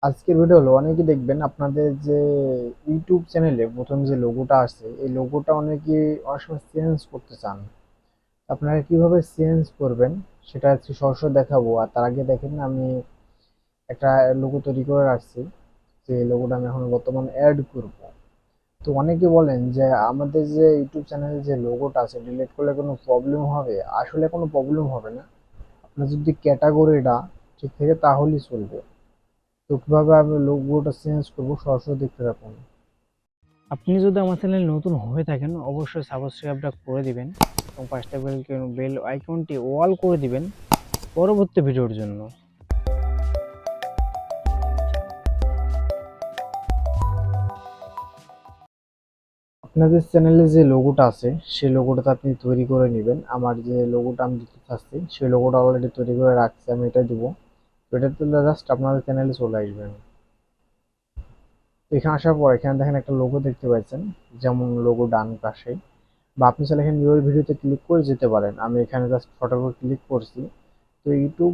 আজকের ভিডিও হলো অনেকেই দেখবেন আপনাদের যে ইউটিউব চ্যানেলে প্রথম যে লোগোটা আছে এই লোগোটা অনেকে অনেক সময় চেঞ্জ করতে চান। আপনারা কিভাবে চেঞ্জ করবেন সেটা হচ্ছে সরাসরি দেখাবো। আর তার আগে দেখেন আমি একটা লোগো তৈরি করে রাখছি, যে লোগোটা আমি এখন বর্তমানে অ্যাড করব। তো অনেকে বলেন যে আমাদের যে ইউটিউব চ্যানেলে যে লোগোটা আছে ডিলিট করলে কোনো প্রবলেম হবে। আসলে কোনো প্রবলেম হবে না, আপনার যদি ক্যাটাগরিটা ঠিক থাকে তাহলেই চলবে। তো কিভাবে আমি লোগোটা চেঞ্জ করবো সরাসরি দেখতে থাকুন। আপনি যদি আমার চ্যানেল নতুন হয়ে থাকেন অবশ্যই সাবস্ক্রাইবটা করে দিবেন এবং পাঁচটা বেল আইকনটি অল করে দিবেন পরবর্তী ভিডিওর জন্য। আপনাদের চ্যানেলে যে লোগোটা আছে সেই লোগোটা আপনি তৈরি করে নেবেন। আমার যে লোগোটা আমি দিতে চাচ্ছি সেই লোগোটা অলরেডি তৈরি করে রাখছি, আমি এটা দিব। তো এটা তুলে জাস্ট আপনাদের চ্যানেলে চলে আসবেন। তো এখানে আসার পর এখানে দেখেন একটা লোগো দেখতে পাচ্ছেন, যেমন লোগো ডান পাশে, বা আপনি চাইলে এখানে নিউ ভিডিওতে ক্লিক করে যেতে পারেন। আমি এখানে জাস্ট ফটোর উপর ক্লিক করছি। তো ইউটিউব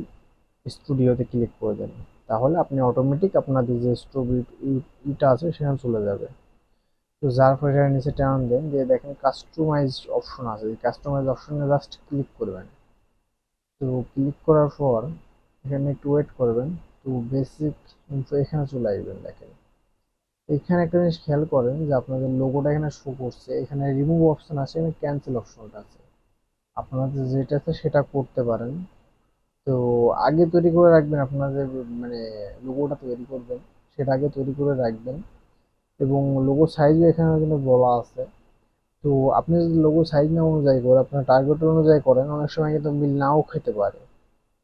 স্টুডিওতে ক্লিক করে দেন, তাহলে আপনি অটোমেটিক আপনাদের যে ইটা আছে সেখানে চলে যাবে। তো যার পরে এখানে নিচে টান দেন, দিয়ে দেখেন কাস্টমাইজ অপশন আছে, এই কাস্টমাইজ অপশনে জাস্ট ক্লিক করবেন। তো ক্লিক করার পর এখানে একটু ওয়েট করবেন। তো বেসিক ইনফো এখানে চলে আসবেন। দেখেন এখানে একটা জিনিস খেয়াল করেন যে আপনাদের লোগোটা এখানে শো করছে, এখানে রিমুভ অপশন আছে, এখানে ক্যান্সেল অপশনটা আছে। আপনাদের যেটা আছে সেটা করতে পারেন। তো আগে তৈরি করে রাখবেন আপনাদের, মানে লোগোটা তৈরি করবেন সেটা আগে তৈরি করে রাখবেন। এবং লোগো সাইজও এখানে কিন্তু বলা আছে। তো আপনি যদি লোগো সাইজ না অনুযায়ী করেন, আপনার টার্গেট অনুযায়ী করেন, অনেক সময় কিন্তু মিল নাও খেতে পারে।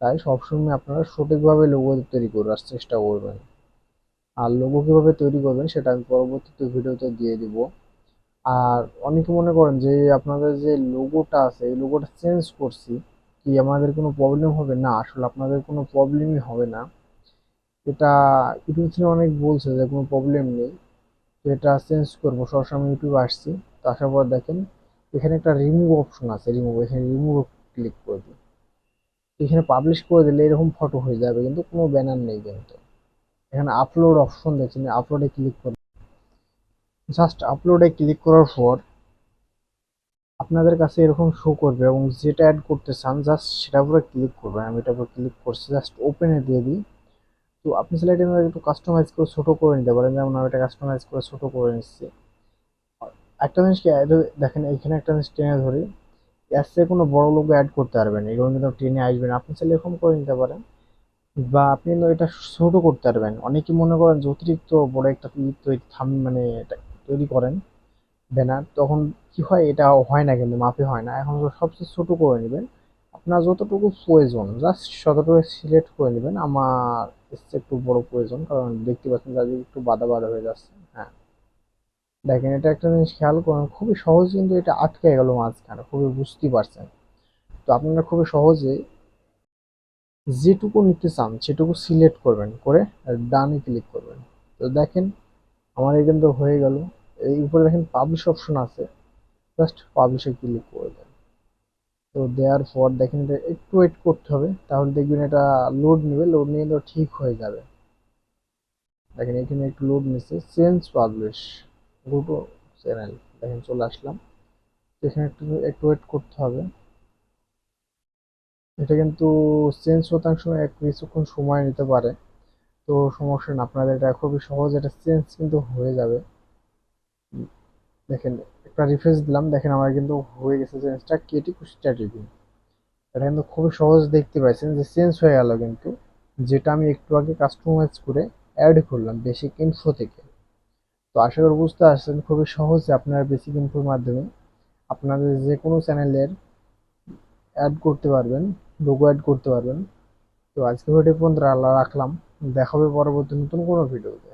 তাই সবসময় আপনারা সঠিকভাবে লোগো তৈরি করার চেষ্টা করবেন। আর লোগো কিভাবে তৈরি করবেন সেটা আমি পরবর্তীতে ভিডিওতে দিয়ে দিব। আর অনেকে মনে করেন যে আপনাদের যে লোগোটা আছে এই লোগোটা চেঞ্জ করছি কি আমাদের কোনো প্রবলেম হবে না, আসলে আপনাদের কোনো প্রবলেমই হবে না। এটা ইউটিউব থেকে অনেক বলছে যে কোনো প্রবলেম নেই। তো এটা চেঞ্জ করবো, সরাসরি আমি ইউটিউবে আসছি। তো আসার পর দেখেন এখানে একটা রিমুভ অপশন আছে, রিমুভ, এখানে রিমুভ ক্লিক করে দিই। এখানে পাবলিশ করে দিলে এরকম ফটো হয়ে যাবে, কিন্তু কোনো ব্যানার নেই কিন্তু। এখানে আপলোড অপশন দেখছেন, আপলোডে ক্লিক করে জাস্ট আপলোডে ক্লিক করার পর আপনাদের কাছে এরকম শো করবে এবং যেটা অ্যাড করতে চান জাস্ট সেটার উপরে ক্লিক করবেন। আমি এটার উপর ক্লিক করছি, জাস্ট ওপেনে দিয়ে দিই। তো আপনি চাইলে এটা একটু কাস্টমাইজ করে ছোট করে নিতে পারেন, যেমন আমি এটা কাস্টমাইজ করে ছোট করে নিচ্ছি। একটা জিনিস কি দেখেন এখানে একটা জিনিস টেনে ধরি, এর চেয়ে কোনো বড় লোগো অ্যাড করতে পারবেন, এগুলো কিন্তু টেনে আসবে না। আপনি চাইলে এরকম করে নিতে পারেন, বা আপনি কিন্তু এটা ছোট করতে পারবেন। অনেকে মনে করেন যে অতিরিক্ত বড় একটা তৈরি মানে এটা তৈরি করেন ব্যানার, তখন কি হয় এটা হয় না, কিন্তু মাপে হয় না। এখন সবচেয়ে ছোট করে নেবেন, আপনার যতটুকু প্রয়োজন জাস্ট ততটুকু সিলেক্ট করে নেবেন। আমার এর চেয়ে একটু বড় প্রয়োজন, কারণ দেখতে পাচ্ছেন যাদের একটু বাদা বাদা হয়ে যাচ্ছে। হ্যাঁ, দেখেন এটা একটা জিনিস খেয়াল করুন, খুবই সহজ কিন্তু এটা আটকে গেল মাঝখানে, খুবই বুঝতেই পারছেন। তো আপনারা খুবই সহজে যেটুকু নিতে চান সেটুকু সিলেক্ট করবেন, করে ডানে ক্লিক করবেন। তো দেখেন আমার এই কিন্তু হয়ে গেল। এই উপরে দেখেন পাবলিশ অপশন আছে, জাস্ট পাবলিশে ক্লিক করে দেন। তো দেওয়ার পর দেখেন এটা একটু ওয়েট করতে হবে, তাহলে দেখবেন এটা লোড নেবে, লোড নিয়ে তো ঠিক হয়ে যাবে। দেখেন এখানে একটু লোড নিচ্ছে, change publish go to channel, দেখেন চলে আসলাম। এখানে একটু একটু ওয়েট করতে হবে। এটা কিন্তু চেঞ্জ শতাংশ এক কিছুক্ষণ সময় নিতে পারে। তো সমস্যা না, আপনাদের এটা খুবই সহজ, এটা চেঞ্জ কিন্তু হয়ে যাবে। দেখেন একটা রিফ্রেশ দিলাম, দেখেন আমার কিন্তু হয়ে গেছে চেঞ্জটা, কেটি কুষ্টা টিভি। এটা কিন্তু খুবই সহজ, দেখতে পাচ্ছেন যে চেঞ্জ হয়ে গেল কিন্তু, যেটা আমি একটু আগে কাস্টমাইজ করে অ্যাড করলাম বেসিক ইনফো থেকে। তো আশা করি বুঝতে পারছেন খুবই সহজে আপনারা বেসিক ইনফোর মাধ্যমে আপনাদের যে কোনো চ্যানেলের অ্যাড করতে পারবেন, লোগো অ্যাড করতে পারবেন। তো আজকে ভিডিও পর্যন্ত রাখলাম, দেখা হবে পরবর্তী নতুন কোনো ভিডিওতে।